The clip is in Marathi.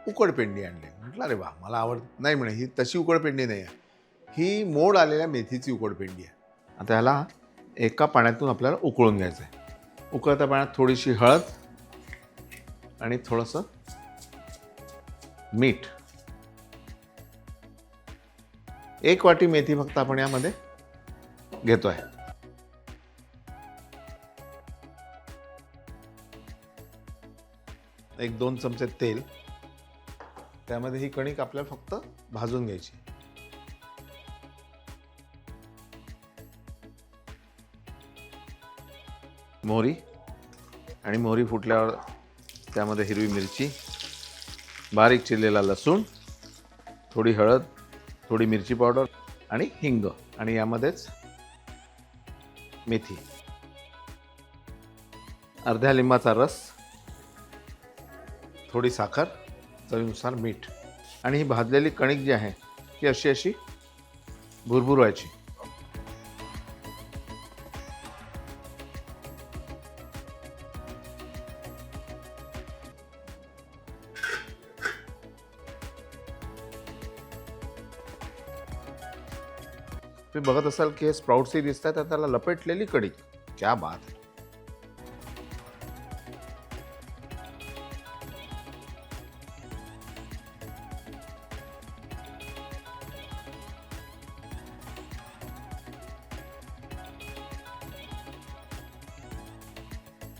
उकडपेंडी आणली. म्हटलं अरे वा, मला आवडत नाही म्हणे, ही तशी उकडपेंडी नाही आहे, ही मोड आलेल्या मेथीची उकडपेंडी आहे. आता ह्याला एका पाण्यातून आपल्याला उकळून घ्यायचं आहे. उकळत्या पाण्यात थोडीशी हळद आणि थोडंसं मीठ. 1 वाटी मेथी फक्त आपण यामध्ये घेतोय. एक 2 चमचे तेल. त्यामध्ये ही कणिक आपल्याला फक्त भाजून घ्यायची. मोहरी आणि मोहरी फुटल्यावर त्यामध्ये हिरवी मिरची, बारीक चिरलेला लसूण, थोडी हळद, थोडी मिरची पावडर आणि हिंग आणि यामध्येच मेथी, अर्ध्या लिंबाचा रस, थोडी साखर, चवीनुसार मीठ आणि ही भाजलेली कणिक जी आहे ती अशी भुरभुरवायची. तुम्ही बघत असाल की हे स्प्राउट्सही दिसत आहेत, त्याला लपेटलेली कणिक. क्या बात आहे.